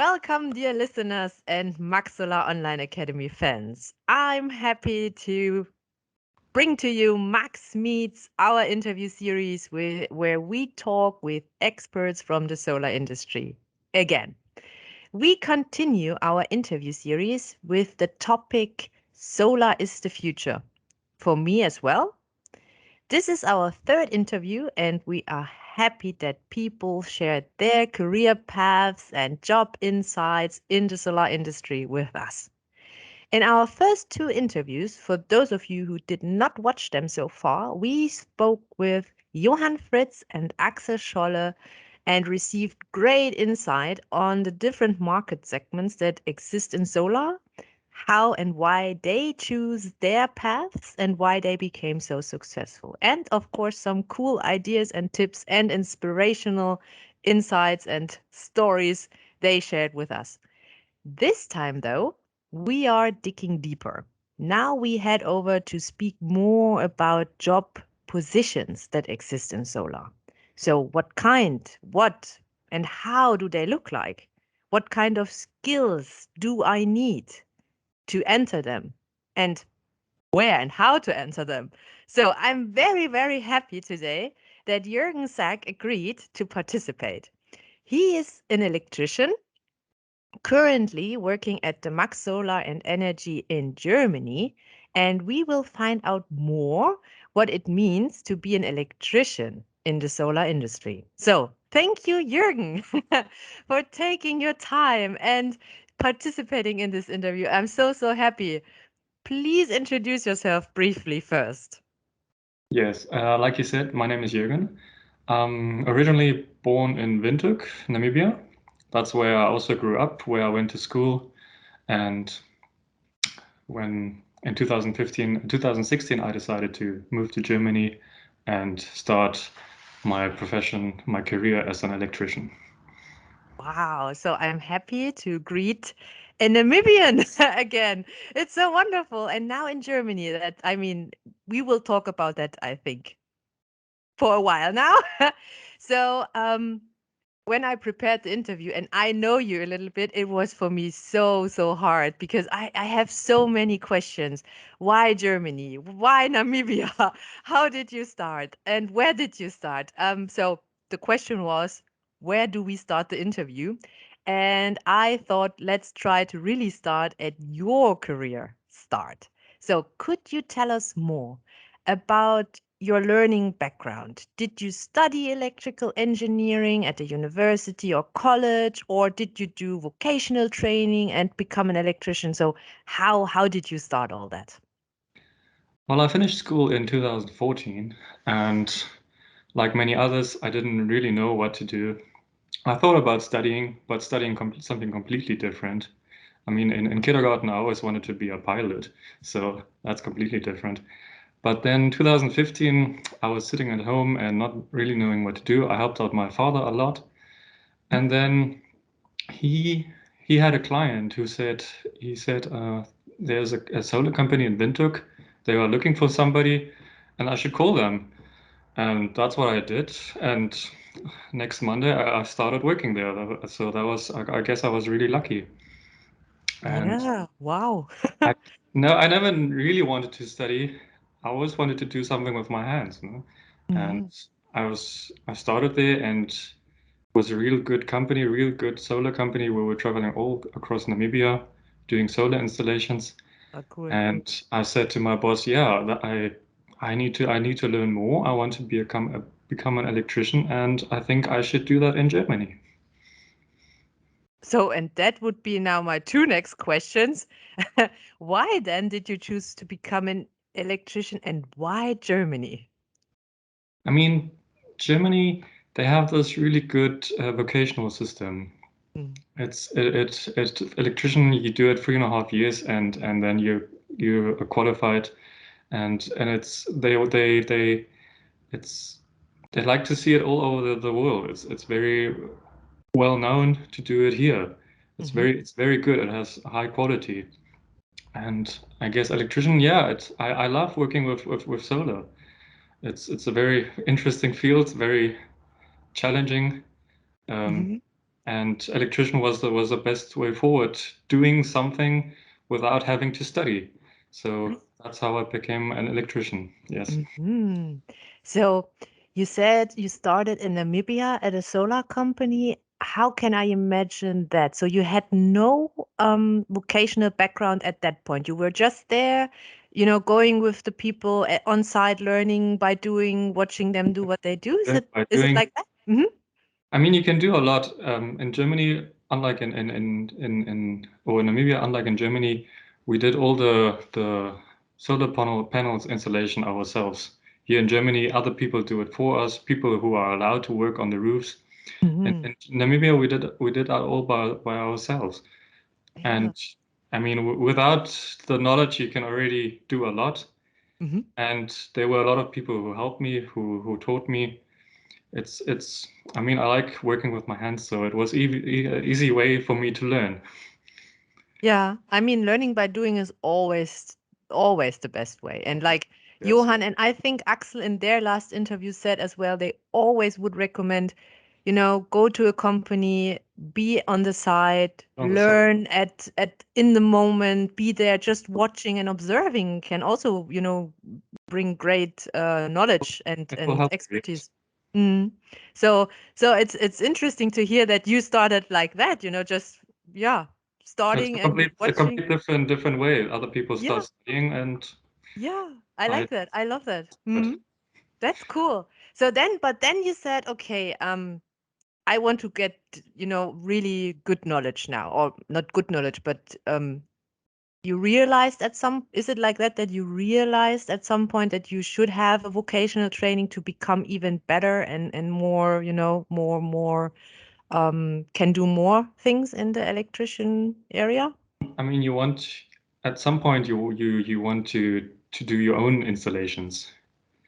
Welcome, dear listeners and maxx-solar-online-academy fans. I'm happy to bring to you Max Meets, our interview series where we talk with experts from the solar industry. Again, we continue our interview series with the topic Solar is the Future. For me as well, this is our third interview, and we are happy that people shared their career paths and job insights in the solar industry with us. In our first two interviews, for those of you who did not watch them so far, we spoke with Johann Fritz and Axel Scholle and received great insight on the different market segments that exist in solar, how and why they choose their paths and why they became so successful. And of course, some cool ideas and tips and inspirational insights and stories they shared with us. This time, though, we are digging deeper. Now we head over to speak more about job positions that exist in solar. So, what kind, what, and how do they look like? What kind of skills do I need to enter them? And where and how to enter them? So, I'm very, very happy today that Jürgen Sack agreed to participate. He is an electrician currently working at the Max Solar and Energy in Germany, and we will find out more what it means to be an electrician in the solar industry. So, thank you, Jürgen, for taking your time and participating in this interview. I'm so happy. Please introduce yourself briefly first. Yes, like you said, my name is Jürgen. Originally born in Windhoek, Namibia. That's where I also grew up, where I went to school. And when in 2016, I decided to move to Germany and start my profession, my career as an electrician. Wow. So I'm happy to greet a Namibian again. It's so wonderful. And now in Germany, we will talk about that, I think, for a while now. So when I prepared the interview, and I know you a little bit, it was for me so hard because I have so many questions. Why Germany? Why Namibia? How did you start? And where did you start? So the question was, where do we start the interview? And I thought, let's try to really start at your career start. So could you tell us more about your learning background? Did you study electrical engineering at a university or college, or did you do vocational training and become an electrician? So how did you start all that? Well, I finished school in 2014, and like many others, I didn't really know what to do. I thought about studying, but studying something completely different. I mean, in kindergarten, I always wanted to be a pilot, so that's completely different. But then 2015, I was sitting at home and not really knowing what to do. I helped out my father a lot, and then he he had a client who said there's a solar company in Windhoek. They are looking for somebody, and I should call them. And that's what I did. And next Monday, I started working there. So that was, I guess I was really lucky. And Yeah, wow. I, no, I never really wanted to study. I always wanted to do something with my hands, you know? And Mhm. I started there and it was a real good company, a real good solar company. We were traveling all across Namibia doing solar installations. Oh, cool. And I said to my boss, yeah, I need to learn more. I want to become an electrician, and I think I should do that in Germany. So, and that would be now my two next questions. Why then did you choose to become an electrician and why Germany? I mean, Germany, they have this really good vocational system. Mm. It's electrician. You do it 3.5 years, and then you are qualified, and it's they like to see it all over the world. It's very well known to do it here. Mhm. It's very good. It has high quality. And I guess electrician, yeah, I love working with solar. It's a very interesting field, very challenging. Um, Mhm. and electrician was the best way forward, doing something without having to study. So that's how I became an electrician. Yes. Hmm. So you said you started in Namibia at a solar company. How can I imagine that? So you had no vocational background at that point. You were just there, going with the people on site, learning by doing, watching them do what they do. Is Then it by is it doing, like that? Hmm. I mean, you can do a lot in Germany, unlike in or in Namibia, unlike in Germany, we did all the solar panels installation ourselves. Here in Germany, other people do it for us, people who are allowed to work on the roofs. Hmm. In Namibia, we did that all by ourselves. Yeah. And I mean, without the knowledge, you can already do a lot. Hmm. And there were a lot of people who helped me, who taught me. It's. I mean, I like working with my hands, so it was easy way for me to learn. Yeah, I mean, learning by doing is always the best way. And like Yes, Johan and I think Axel in their last interview said as well, they always would recommend, go to a company, be on the side, on the side. learn at in the moment, be there just watching and observing can also, bring great knowledge and It will and help you. Yes. expertise. Mm. So it's interesting to hear that you started like that, just yeah, It's starting and a watching. complete different way. Other people start Yeah, studying, and yeah. I I like that. I love that. but That's cool. So but then you said, okay, I want to get, really good knowledge now, or not good knowledge, but you realized is it like that you realized at some point that you should have a vocational training to become even better and more, more can do more things in the electrician area? I mean, you want at some point you want to do your own installations.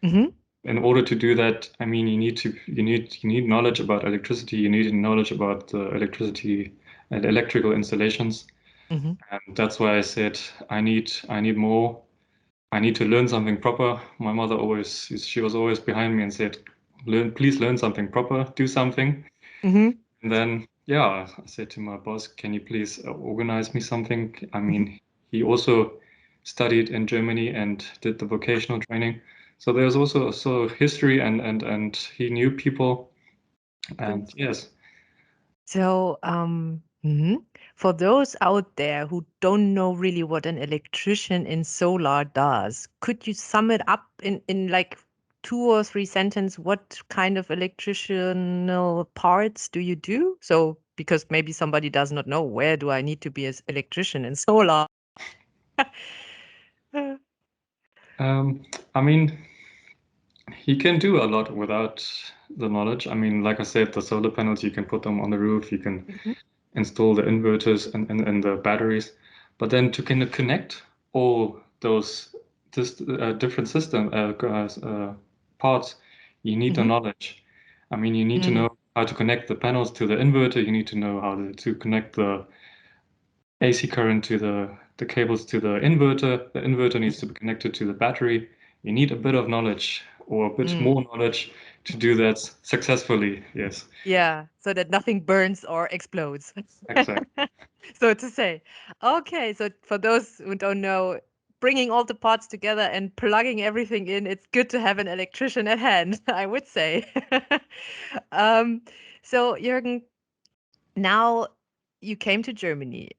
Hmm. In order to do that, I mean, you need knowledge about electricity. You need knowledge about electricity and electrical installations. Hmm. And that's why I said I need more. I need to learn something proper. My mother she was always behind me and said, please learn something proper, do something. Hmm. And then, yeah, I said to my boss, can you please organize me something? I Hmm. mean, he also studied in Germany and did the vocational training. So there's also history and he knew people. Good. And yes, So, for those out there who don't know really what an electrician in solar does, could you sum it up in like 2 or 3 sentences? What kind of electrical parts do you do? So, because maybe somebody does not know, where do I need to be as electrician in solar? um, I mean, he can do a lot without the knowledge. I mean, like I said, the solar panels, you can put them on the roof, you can Mhm. install the inverters and the batteries. But then to kind of connect all those different system parts, you need the Mhm. knowledge. I mean, you need to Mm. know how to connect the panels to the inverter. You need to know how to connect the AC current to the cables to the inverter. The inverter needs to be connected to the battery. You need a bit of knowledge or a bit Mm. more knowledge to do that successfully. Yes, Yeah, so that nothing burns or explodes. exactly. So to say. Okay, so for those who don't know, bringing all the parts together and plugging everything in, it's good to have an electrician at hand, I would say. Um, so Jürgen, now you came to Germany.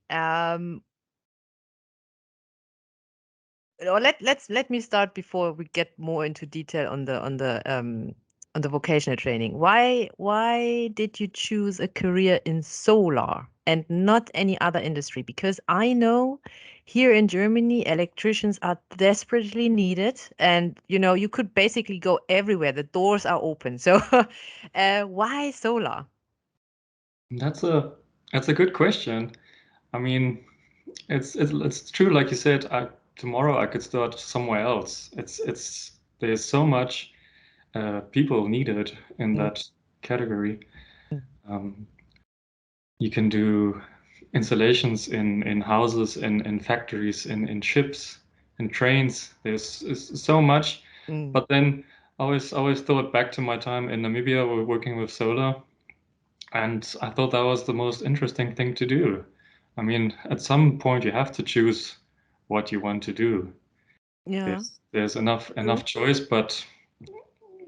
Or let me start before we get more into detail on the vocational training. Why did you choose a career in solar and not any other industry? Because I know here in Germany, electricians are desperately needed, and you could basically go everywhere. The doors are open. So, why solar? That's a good question. I mean, it's true, like you said. Tomorrow I could start somewhere else. It's there's so much people needed in Mm, that category. mm, Um, you can do installations in houses, in factories, in ships, in trains. There's so much. mm, But then I always thought back to my time in Namibia, we're working with solar. And I thought that was the most interesting thing to do. I mean, at some point you have to choose what you want to do. Yeah. There's enough True. choice, but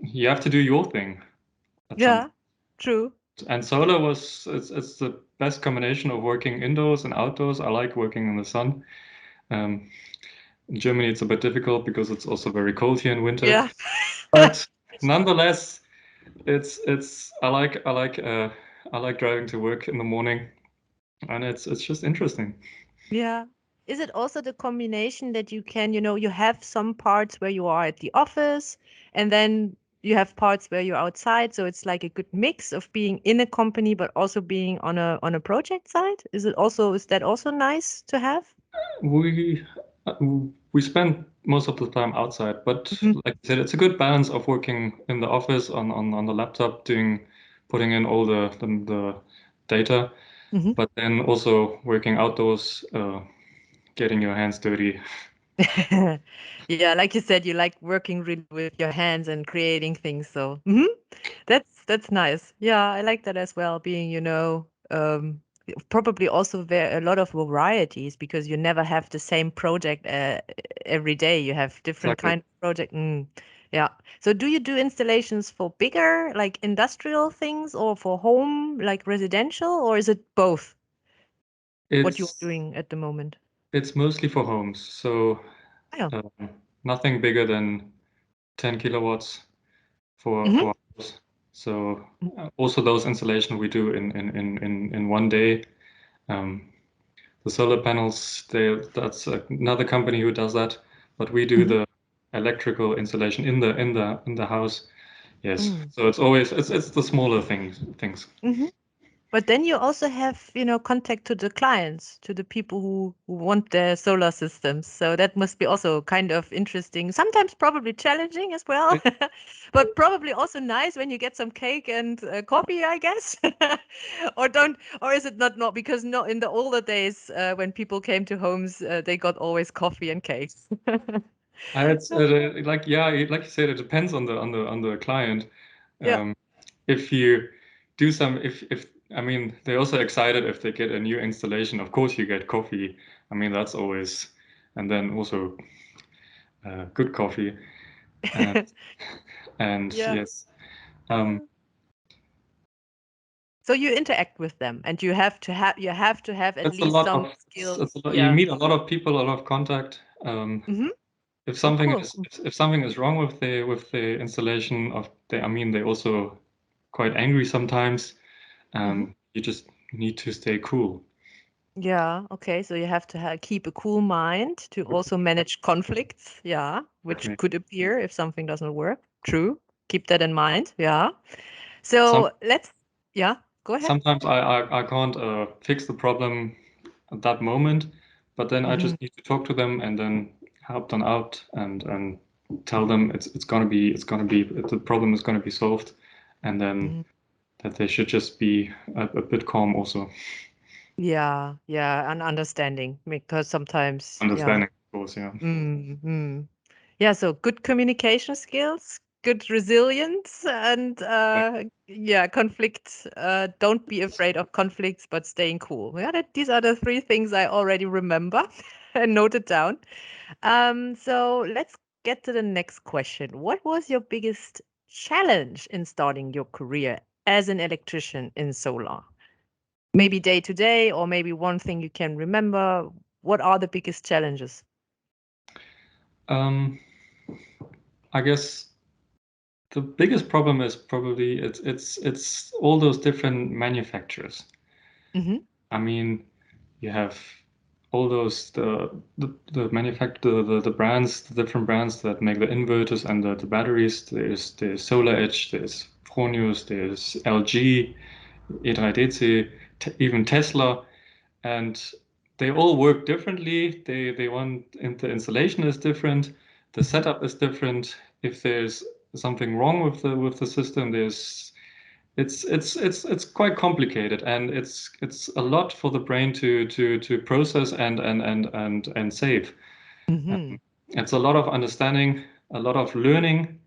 you have to do your thing at some Yeah. point. True. And solar was it's the best combination of working indoors and outdoors. I like working in the sun. Um, in Germany, it's a bit difficult because it's also very cold here in winter. Yeah. But nonetheless, it's I like driving to work in the morning, and it's just interesting. Yeah. Is it also the combination that you can, you have some parts where you are at the office and then you have parts where you're outside, so it's like a good mix of being in a company but also being on a project side? Is that also nice to have? We uh, we spend most of the time outside, but Mhm. like I said, it's a good balance of working in the office on the laptop, putting in all the data, Mhm. but then also working outdoors, getting your hands dirty. Yeah, like you said, you like working really with your hands and creating things. So that's nice. Yeah, I like that as well. Being, probably also there a lot of varieties because you never have the same project every day. You have different Exactly. kind of project. Yeah. So do you do installations for bigger, like industrial things, or for home, like residential, or is it both? What you're It's doing at the moment? it's mostly for homes, so Yeah. um, nothing bigger than 10 kilowatts Hmm. for house. So also those installation we do in one day. Um, the solar panels, that's another company who does that, but we do Hmm. the electrical installation in the house. Yes, Mm. so it's the smaller things. Hmm. But then you also have, contact to the clients, to the people who want their solar systems. So that must be also kind of interesting, sometimes probably challenging as well, but probably also nice when you get some cake and coffee, I guess. Or is it not because not in the older days when people came to homes, they got always coffee and cakes. It's like yeah, like you said, it depends on the client. Yeah. Um, if you do some, if I mean, they're also excited if they get a new installation. Of course, you get coffee. I mean, that's always, and then also good coffee, and and Yeah. yes, um, So you interact with them and you have to have at it's a least lot some of it's a skills. lot, you Yeah. meet a lot of people, a lot of contact. Hmm. If Oh, something cool. is if something is wrong with the installation of the, I mean, they also quite angry sometimes. Hmm. You just need to stay cool. Yeah. Okay. So you have to keep a cool mind to also manage conflicts. Yeah, which Exactly. could appear if something doesn't work. True. Keep that in mind. Yeah. Some So yeah, go ahead. sometimes I can't fix the problem at that moment, but then I Hmm. just need to talk to them and then help them out and tell them it's gonna be the problem is gonna be solved, and then that they should just be a bit calm also. Yeah. Yeah. And understanding because sometimes, yeah. Understanding, of course, yeah. Mm-hmm. Yeah, so good communication skills, good resilience, and yeah, conflict. Don't be afraid of conflicts, but staying cool. Yeah, these are the three things I already remember and noted down. So let's get to the next question. What was your biggest challenge in starting your career as an electrician in solar? Maybe day to day, or maybe one thing you can remember. What are the biggest challenges? Um, I guess the biggest problem is probably it's all those different manufacturers. Hmm. I mean, you have all those the manufacturer the brands, the different brands that make the inverters and the batteries. There's Solar-Edge, there's Fronius, there's LG, E3DC, even Tesla, and they all work differently. They want the installation is different, the setup is different. If there's something wrong with the system, it's quite complicated, and it's a lot for the brain to process and save. Hmm. It's a lot of understanding, a lot of learning.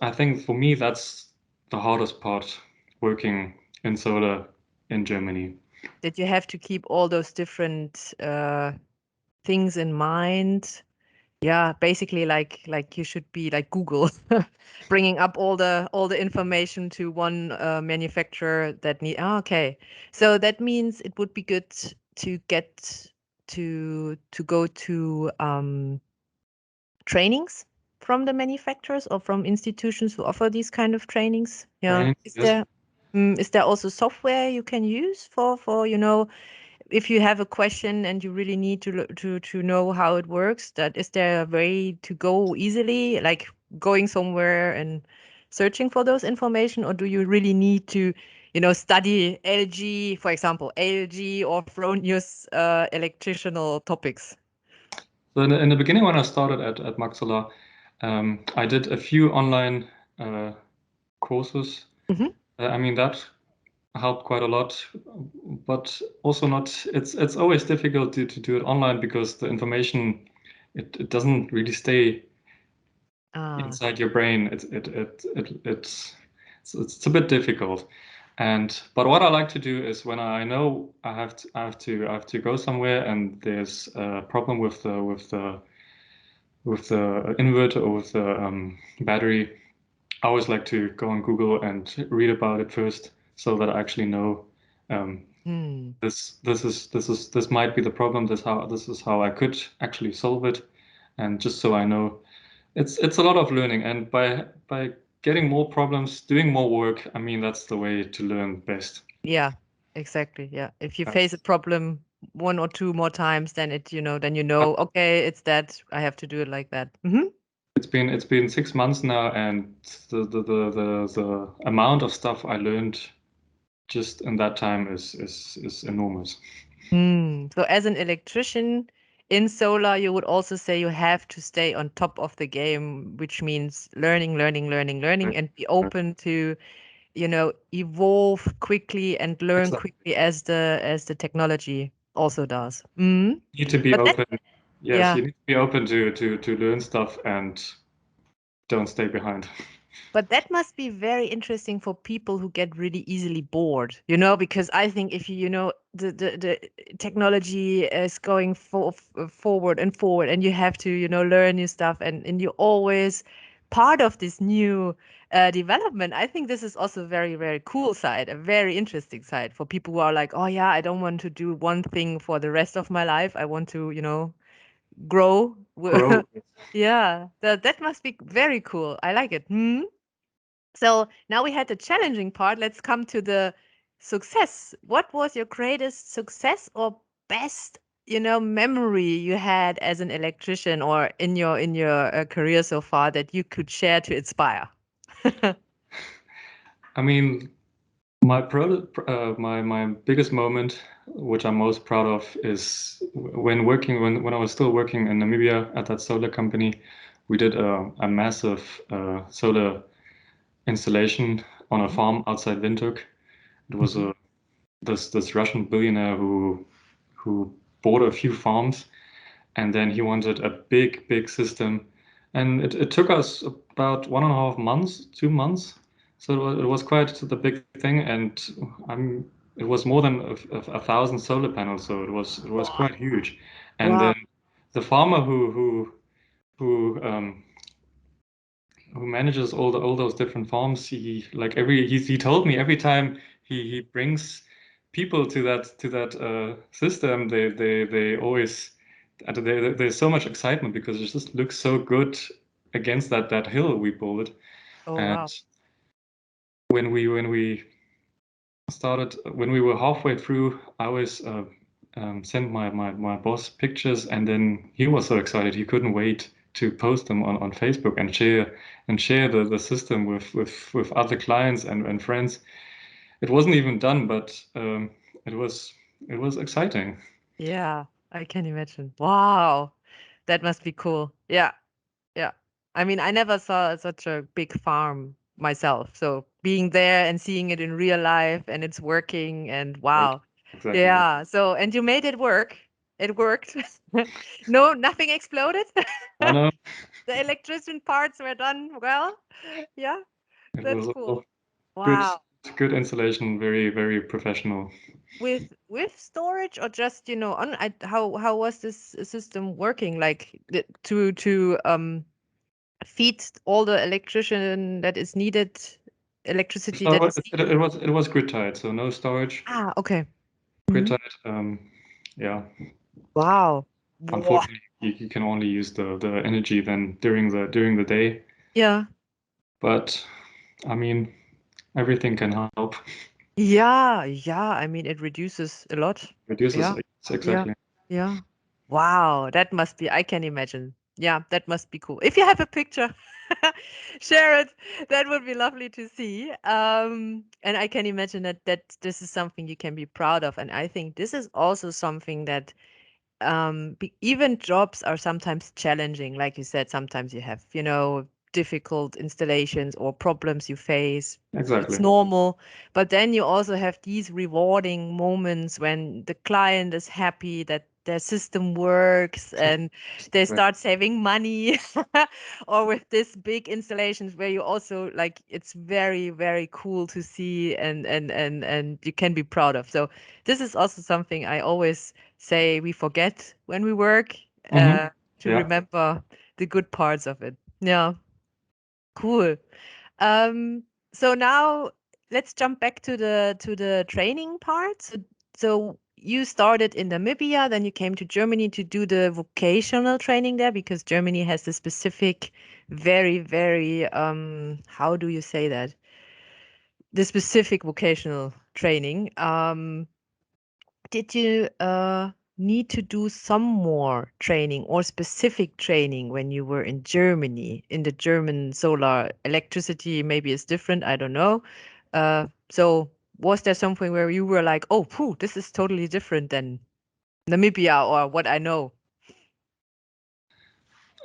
I think for me, that's the hardest part working. in solar in Germany. Did you have to keep all those different things in mind? Yeah, basically like you should be like Google, bringing up all the information to one manufacturer that need. Oh, okay, so that means it would be good to get to go to trainings from the manufacturers or from institutions who offer these kind of trainings. Yeah, Training, is yes. there also software you can use for if you have a question and you really need to know how it works, that is there a way to go easily, like going somewhere and searching for those information, or do you really need to, study LG, for example, LG or Fronius electrical topics? So in the beginning, when I started at maxx-solar, I did a few online courses. Hmm. I mean, that helped quite a lot, but also not. It's always difficult to do it online because the information it doesn't really stay Ah, inside your brain. It's a bit difficult. But what I like to do is when I know I have to go somewhere and there's a problem with the inverter or with the battery, I always like to go on Google and read about it first so that I actually know um, hmm. this might be the problem. This is how I could actually solve it, and just so I know, it's a lot of learning. And by getting more problems, doing more work, I mean that's the way to learn best. Yeah, exactly. Yeah. If you Uh, face a problem one or two more times, then then but okay, it's that I have to do it like that. Hmm. it's been 6 months now, and the amount of stuff I learned just in that time is enormous. So as an electrician in solar, you would also say you have to stay on top of the game, which means learning, learning, learning, learning, and be open to, evolve quickly and learn Exactly. quickly as the technology also does. Mm. You need to be But that, open. Yes, yeah. you need to be open to learn stuff and don't stay behind. But that must be very interesting for people who get really easily bored, because I think if the technology is going forward and forward, and you have to, learn new stuff, and you're always part of this new development. I think this is also a very, very cool side, a very interesting side for people who are like, oh yeah, I don't want to do one thing for the rest of my life. I want to, grow. Grow. Yeah, that must be very cool. I like it. Hmm? So now we had the challenging part. Let's come to the success. What was your greatest success or best, memory you had as an electrician or in your career so far that you could share to inspire? I mean, my biggest moment, which I'm most proud of, is when I was still working in Namibia at that solar company. We did a massive solar installation on a Mhm, farm outside Windhoek. It was mhm. this Russian billionaire who bought a few farms, and then he wanted a big system, and it took us about 1.5 months, 2 months. So it was quite the big thing, and it was more than a thousand solar panels, so it was Wow. quite huge. And Wow. then the farmer who manages all those different farms, he told me every time he brings people to that system, they always there's so much excitement because it just looks so good against that hill we built. Oh, And wow. when we started, when we were halfway through, I always sent my boss pictures, and then he was so excited he couldn't wait to post them on Facebook and share the system with other clients and friends. It wasn't even done, but it was it was exciting. Yeah, I can imagine. Wow. That must be cool. Yeah. Yeah. I mean, I never saw such a big farm myself. So being there and seeing it in real life and it's working and Right. wow. Exactly. Yeah. So, and you made it work. It worked. No, nothing exploded. I know The electrician parts were done well. Yeah, it that's was cool. all good Wow. good installation, very, very professional. With storage or just, on how was this system working? Like to feed all the electrician that is needed, electricity So that is needed? it was grid tied, so no storage, Ah, okay. grid Mhm. tied. Yeah, Wow. Boah. unfortunately, you can only use the energy then during the day. Yeah. But I mean, everything can help. Yeah, yeah. I mean, it reduces a lot. Reduces Yeah. it, Yeah. exactly. Yeah. Wow, that must be, I can imagine. Yeah, that must be cool. If you have a picture, share it. That would be lovely to see. And I can imagine that this is something you can be proud of. And I think this is also something that even jobs are sometimes challenging. Like you said, sometimes you have, difficult installations or problems you face. It's Exactly. normal. But then you also have these rewarding moments when the client is happy that their system works and they Right. start saving money. Or with this big installations where you also like, it's very, very cool to see and you can be proud of. So this is also something I always say we forget when we work, Mm-hmm. to Yeah. remember the good parts of it. Yeah, cool. Um, so now let's jump back to the training part. So you started in Namibia, then you came to Germany to do the vocational training there because Germany has the specific, very, very how do you say that? The specific vocational training. Did you need to do some more training or specific training when you were in Germany, in the German solar electricity? Maybe it's different, I don't know. So was there something where you were like, oh, phew, this is totally different than Namibia or what I know?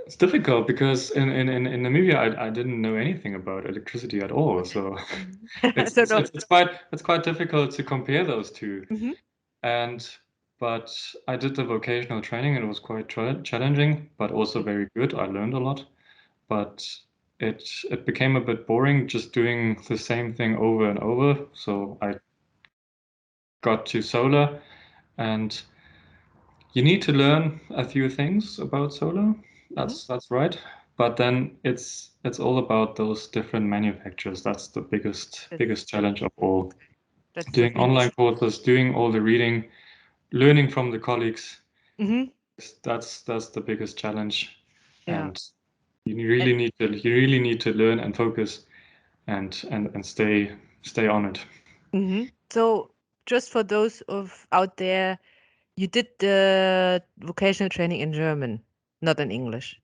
It's difficult because in Namibia I didn't know anything about electricity at all. Okay. So Mhm. it's So it's no. it's it's quite it's quite difficult to compare those two. Mhm. And but I did the vocational training and it was quite challenging, but also very good. I learned a lot, but it became a bit boring just doing the same thing over and over. So I got to solar, and you need to learn a few things about solar. Mhm. That's right. But then it's all about those different manufacturers. That's the That's biggest challenge of all. that's the Doing thing. online courses, doing all the reading, learning from the colleagues. Mhm. That's the biggest challenge, Yeah. and you really need to learn and focus and stay on it. So just for those of out there, you did the vocational training in German, not in English,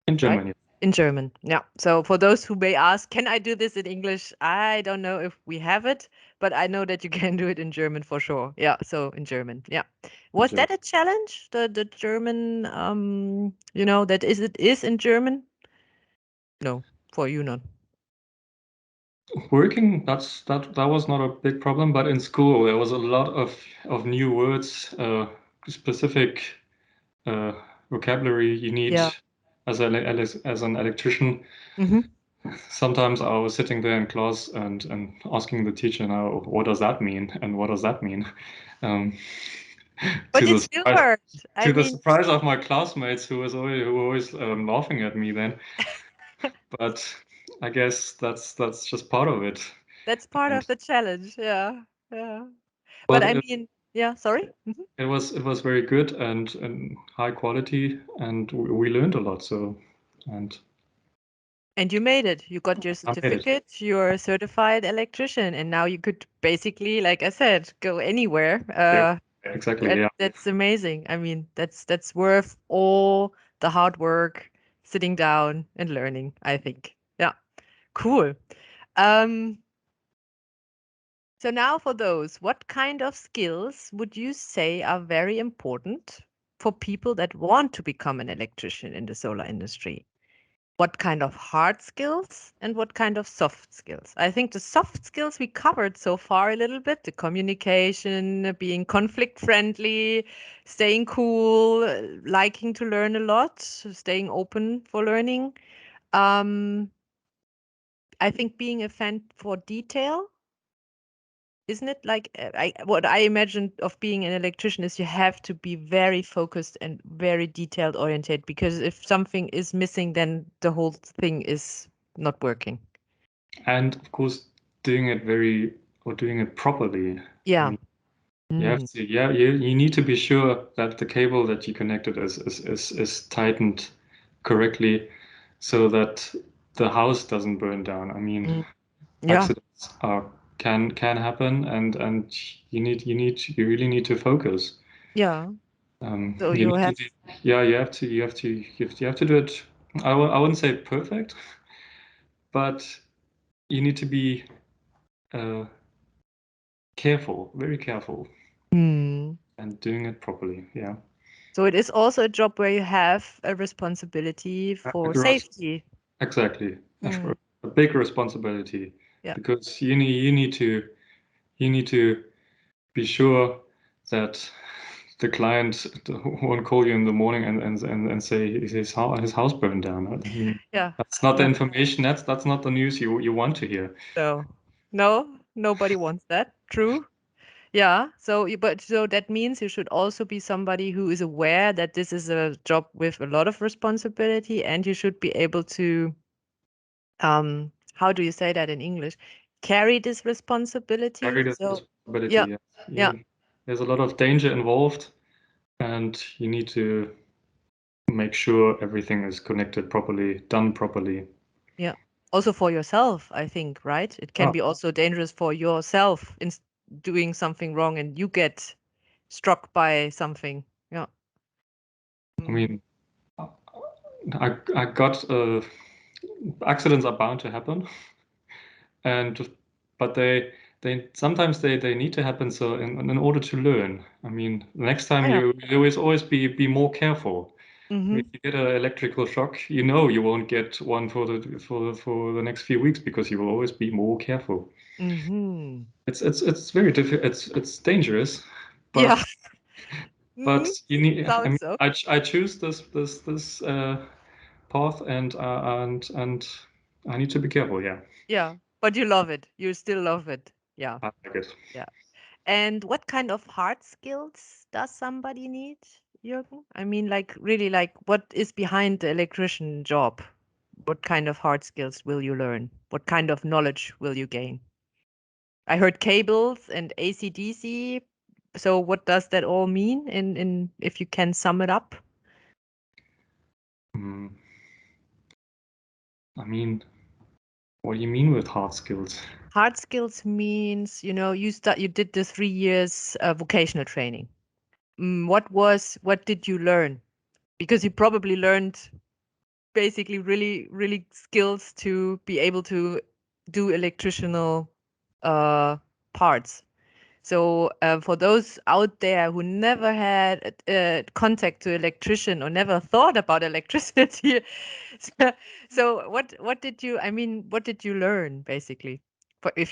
In right? Germany, In German, yeah. So for those who may ask, can I do this in English? I don't know if we have it, but I know that you can do it in German for sure. Yeah, so in German, yeah. in Was Germany. that a challenge? The German, that it is in German? No, for you not. Working, that was not a big problem, but in school there was a lot of new words, specific uh, vocabulary you need Yeah. as an electrician. Hmm. Sometimes I was sitting there in class and asking the teacher, now, what does that mean? And what does that mean? Um, to But the it still surprise, worked. I to the mean, surprise of my classmates who were always laughing at me then. But I guess that's just part of it. that's part And of the challenge. Yeah. Yeah. But but I mean, yeah, sorry. Mhm. it was very good and high quality, and we learned a lot. So, and And you made it. You got your I made it. certificate. You're a certified electrician, and now you could basically, like I said, go anywhere. Yeah, exactly. Yeah. That's amazing. I mean, that's worth all the hard work, sitting down and learning, I think. Yeah, cool. Um, so now for those, what kind of skills would you say are very important for people that want to become an electrician in the solar industry? What kind of hard skills and what kind of soft skills? I think the soft skills we covered so far a little bit, the communication, being conflict friendly, staying cool, liking to learn a lot, staying open for learning. Um, I think being a fan for detail, isn't it? Like what I imagined of being an electrician is you have to be very focused and very detailed oriented, because if something is missing, then the whole thing is not working. And of course, doing it properly. I Yeah. mean, you have to, yeah, you need to be sure that the cable that you connected is tightened correctly so that the house doesn't burn down. I mean, Yeah. accidents can happen, and you really need to focus. Yeah. So You you need to have. do, yeah, you have to do it. I wouldn't say perfect, but you need to be uh, careful, very careful, Hmm. and doing it properly. Yeah. So it is also a job where you have a responsibility for safety. Exactly. Mm. A big responsibility Yeah. because you need to be sure that the client won't call you in the morning and say his house burned down. I mean, Yeah. that's not the Yeah. information. That's not the news you want to hear. So no, nobody wants that. True. Yeah. So, but so that means you should also be somebody who is aware that this is a job with a lot of responsibility, and you should be able to, how do you say that in English? Carry this responsibility. Carry that So, responsibility. yeah, Yes. yeah, There's a lot of danger involved, and you need to make sure everything is connected properly, done properly. yeah. Also for yourself, I think, right? It can Ah, be also dangerous for yourself in doing something wrong and you get struck by something. Yeah. I Mm. mean, I got accidents are bound to happen, and but they sometimes they need to happen so in order to learn. I mean, next time Yeah. you always be more careful. Mm-hmm. If you get an electrical shock, you know you won't get one for the next few weeks because you will always be more careful. Mm-hmm. It's very difficult. It's dangerous, Yeah. but Mm, you need. I mean, sounds so. I choose this path and I need to be careful. Yeah, Yeah, but you love it. You still love it. Yeah, I like it. yeah. And what kind of hard skills does somebody need, Jürgen? I mean, like, really, like, what is behind the electrician job? What kind of hard skills will you learn? What kind of knowledge will you gain? I heard cables and AC/DC. So what does that all mean in if you can sum it up? Mm, I mean, what do you mean with hard skills? Hard skills means, you did the 3 years vocational training. What did you learn? Because you probably learned basically really, really skills to be able to do electrical parts. So for those out there who never had contact to electrician or never thought about electricity, so what did you? I mean, what did you learn basically? If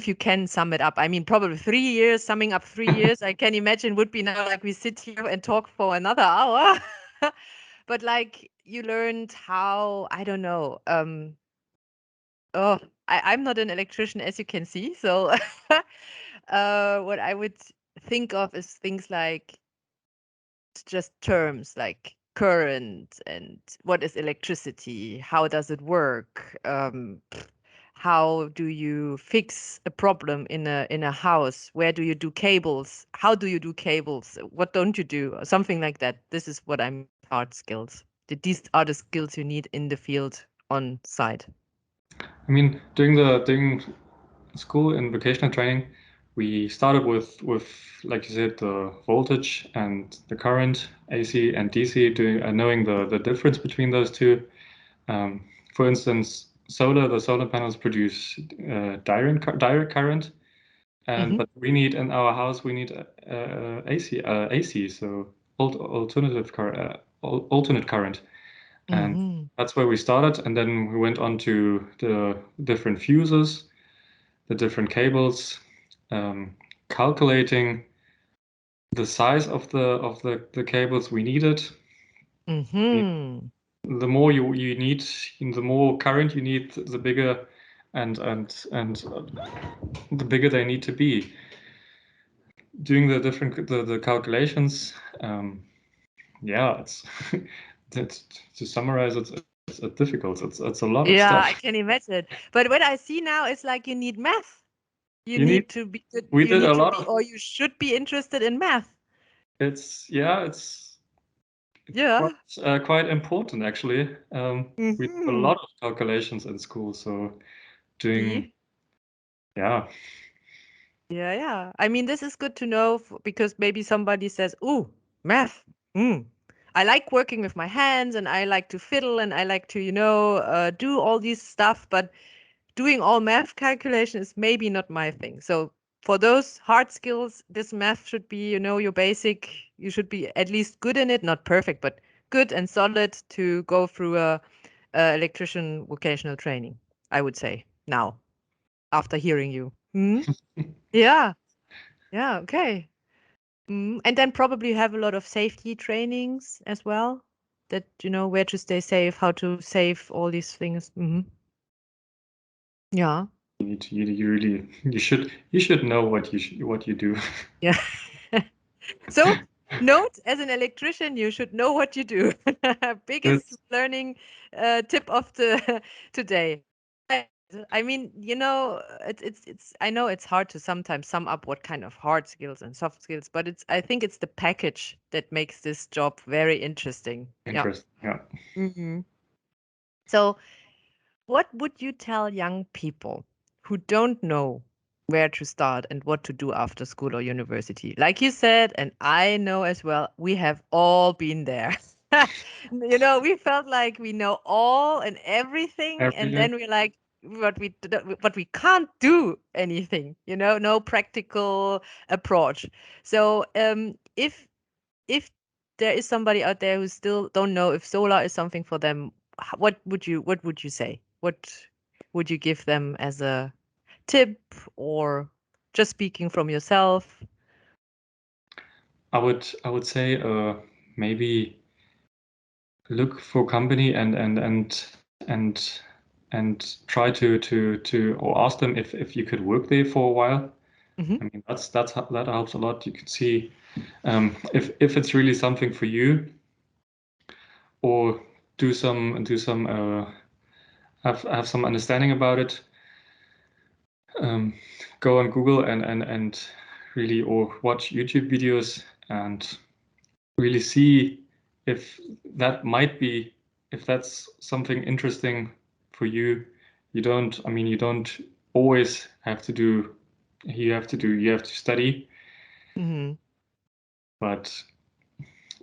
you can sum it up, I mean, probably 3 years. Summing up 3 years, I can imagine would be now like we sit here and talk for another hour. But like you learned how, I don't know. Oh, I'm not an electrician, as you can see. So, what I would think of is things like just terms like current and what is electricity, how does it work, how do you fix a problem in a house, where do you do cables, how do you do cables, what don't you do, or something like that. This is what I'm hard skills. These are the skills you need in the field on site. I mean, during school and vocational training, we started with like you said the voltage and the current AC and DC, doing knowing the difference between those two. Um, for instance, the solar panels produce direct current, and Hmm. but we need in our house we need AC, so alternate current, and Hmm. that's where we started, and then we went on to the different fuses, the different cables, calculating the size of the cables we needed. Hmm. The more you need, the more current you need, the bigger and the bigger they need to be. Doing the different the calculations, yeah, it's to summarize, it's difficult. It's a lot of Yeah, stuff. I can imagine. But what I see now is like you need math. You You need need to be good. we You did a need to lot be, of or you should be interested in math. it's yeah it's Yeah. quite important actually. We do a Hmm. lot of calculations in school, so doing See? yeah. Yeah, yeah. I mean, this is good to know because maybe somebody says, "Ooh, math. Mm. I like working with my hands and I like to fiddle and I like to, do all these stuff, but doing all math calculation is maybe not my thing." So for those hard skills, this math should be, your basic. You should be at least good in it, not perfect, but good and solid to go through a electrician vocational training, I would say now, after hearing you. Hmm? Yeah. Yeah. Okay. And then probably have a lot of safety trainings as well, that where to stay safe, how to save all these things. Yeah. You need to, you really you should know what you do. Yeah. So, note, as an electrician, you should know what you do. Biggest It's learning tip of the today. Uh, I mean, it's. I know it's hard to sometimes sum up what kind of hard skills and soft skills, but I think it's the package that makes this job very interesting. Yeah. interesting. Yeah. Hmm. So, what would you tell young people who don't know where to start and what to do after school or university? Like you said, and I know as well, we have all been there. We felt like we know all and everything, and Everything. then we're like, but we can't do anything, no practical approach. So, if there is somebody out there who still don't know if solar is something for them, what would you say? What would you give them as a tip, or just speaking from yourself? I would say maybe look for company and try to or ask them if you could work there for a while. Hmm. I mean that helps a lot. You can see if it's really something for you, or do some have some understanding about it. Go on Google and really, or watch YouTube videos and really see if that might be, if that's something interesting for you. You don't always have to do, you have to study, Hmm. but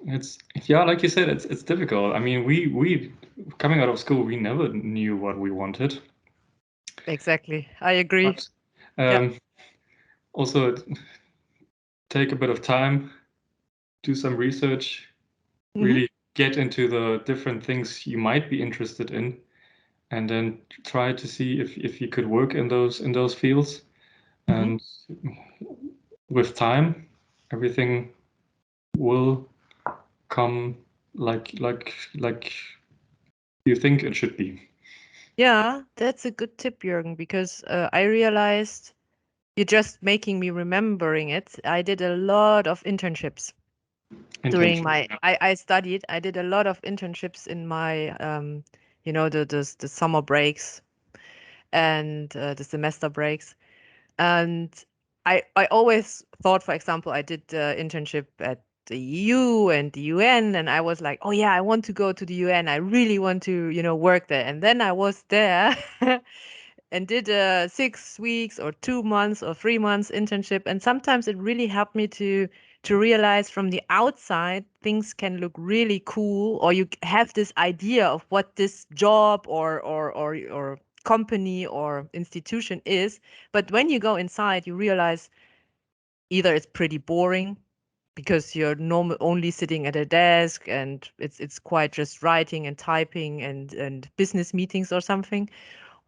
it's, yeah, like you said, it's difficult. I mean, we coming out of school, we never knew what we wanted, Exactly. I agree. but Yeah. um, also take a bit of time, do some research, Hmm. really get into the different things you might be interested in, and then try to see if you could work in those fields. Hmm. And with time, everything will come like you think it should be. Yeah, that's a good tip, Jürgen, because I realized you're just making me remembering it. I did a lot of internships during Internship. my Yeah. I studied. I did a lot of internships in my the summer breaks and the semester breaks. And I always thought, for example, I did internship at the EU and the UN, and I was like, oh yeah, I want to go to the UN. I really want to, work there. And then I was there and did a 6 weeks or 2 months or 3 months internship. And sometimes it really helped me to realize from the outside things can look really cool, or you have this idea of what this job or company or institution is. But when you go inside, you realize either it's pretty boring because you're normal only sitting at a desk and it's quite just writing and typing and business meetings or something,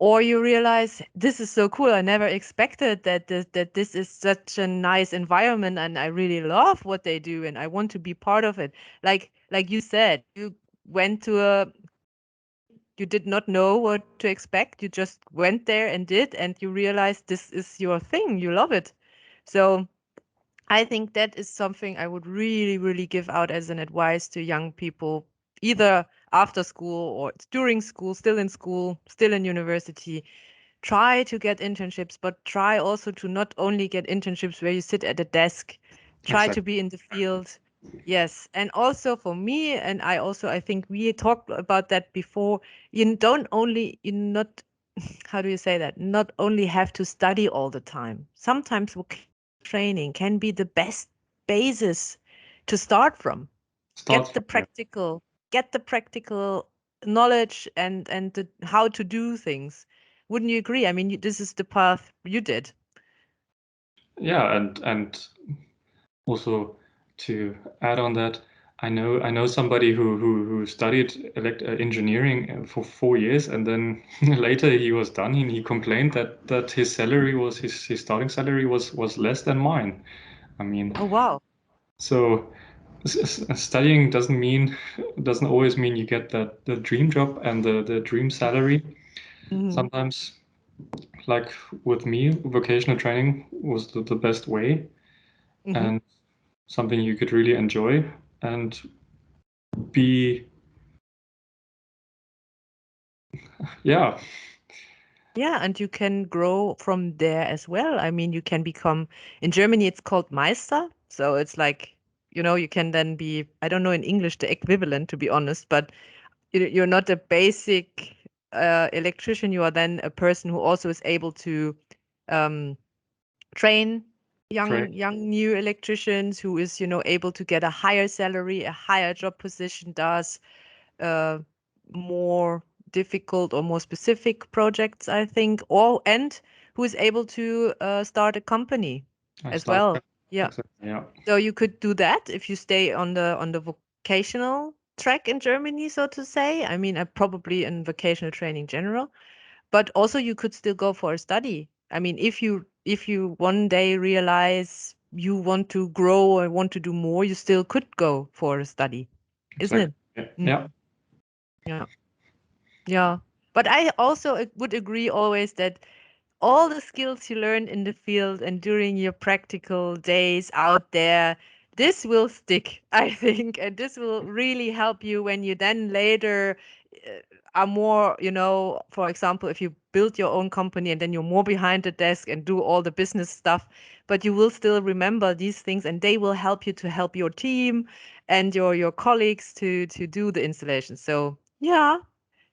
or you realize this is so cool. I never expected that this is such a nice environment, and I really love what they do, and I want to be part of it. Like you said, you went to you did not know what to expect. You just went there and did, and you realized this is your thing. You love it. So I think that is something I would really, really give out as an advice to young people, either after school or during school, still in university. Try to get internships, but try also to not only get internships where you sit at a desk. Try to Exactly. be in the field. Yes. And also for me, and I think we talked about that before, you not, how do you say that? Not only have to study all the time. Sometimes vocational training can be the best basis to start from. Start Get the from here. practical, get the practical knowledge and how to do things. Wouldn't you agree? I mean, this is the path you did. Yeah, and also to add on that, I know somebody who studied engineering for 4 years, and then later he was done, and he complained that his salary was his starting salary was less than mine. I mean, Oh, wow. so studying doesn't always mean you get that the dream job and the dream salary. Hmm. Sometimes, like with me, vocational training was the best way, Hmm. and something you could really enjoy and be, yeah, Yeah, and you can grow from there as well. I mean, you can become, in Germany, it's called Meister. So it's like, you can then be, I don't know in English the equivalent, to be honest, but you're not a basic electrician. You are then a person who also is able to um, train train, young new electricians, who is able to get a higher salary, a higher job position, does uh, more difficult or more specific projects, I think, or and who is able to start a company I as start, well. Yeah. exactly, yeah, So you could do that if you stay on the vocational track in Germany, so to say. I mean, probably in vocational training general, but also you could still go for a study. I mean, if you one day realize you want to grow or want to do more, you still could go for a study, isn't exactly, it? yeah, yeah, Mm, yeah, yeah. But I also would agree always that all the skills you learn in the field and during your practical days out there, this will stick, I think, and this will really help you when you then later uh, are more, for example, if you build your own company and then you're more behind the desk and do all the business stuff, but you will still remember these things and they will help you to help your team and your colleagues to do the installation. So, yeah,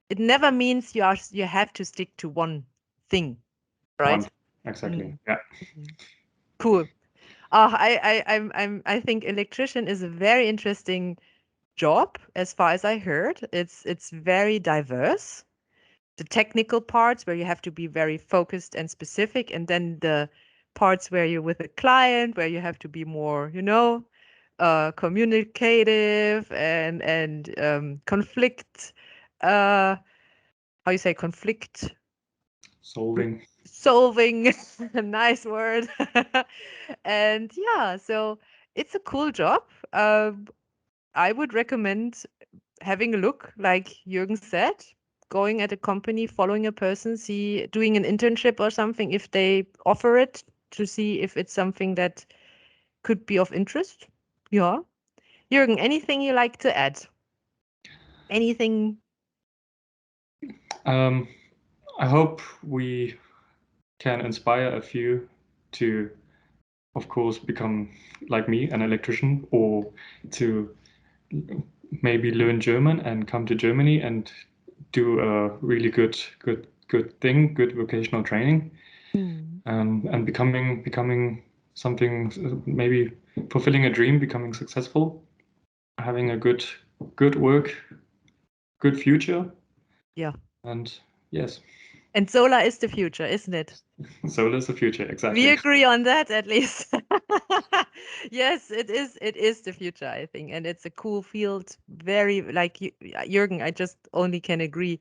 it never means you have to stick to one thing, one, right? exactly, Mm. yeah, Mhm. Cool. I think electrician is a very interesting job as far as I heard. It's very diverse. The technical parts where you have to be very focused and specific, and then the parts where you're with a client, where you have to be more, communicative and conflict, how you say conflict solving, solving. Nice word. And yeah, so it's a cool job. I would recommend having a look, like Jürgen said, going at a company, following a person, see doing an internship or something if they offer it, to see if it's something that could be of interest. Yeah. Jürgen, anything you like to add? Anything? um, I hope we can inspire a few to, of course, become like me, an electrician, or to maybe learn German and come to Germany and do a really good thing, good vocational training, Hmm. and becoming something, maybe fulfilling a dream, becoming successful, having a good work, good future, Yeah. and yes, And solar is the future, isn't it? solar is the future, We exactly. agree on that at least. Yes, it is. It is the future, I think, and it's a cool field. Very like you, Jürgen. I just only can agree.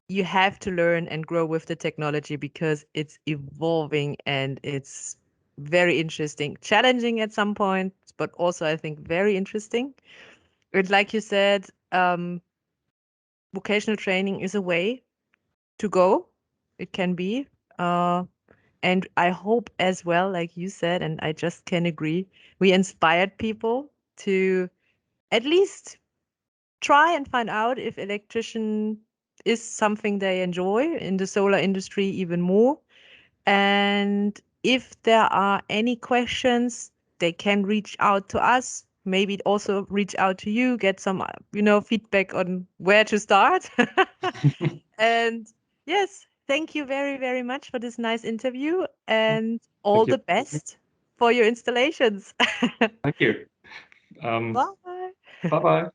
You have to learn and grow with the technology because it's evolving and it's very interesting, challenging at some point, but also I think very interesting. And like you said, vocational training is a way to go. It can be. And I hope as well, like you said, and I just can agree, we inspired people to at least try and find out if electrician is something they enjoy in the solar industry even more. And if there are any questions, they can reach out to us. Maybe also reach out to you, get some, feedback on where to start. And yes, thank you very, very much for this nice interview and all Thank you. the best for your installations. Thank you. Bye. Bye bye.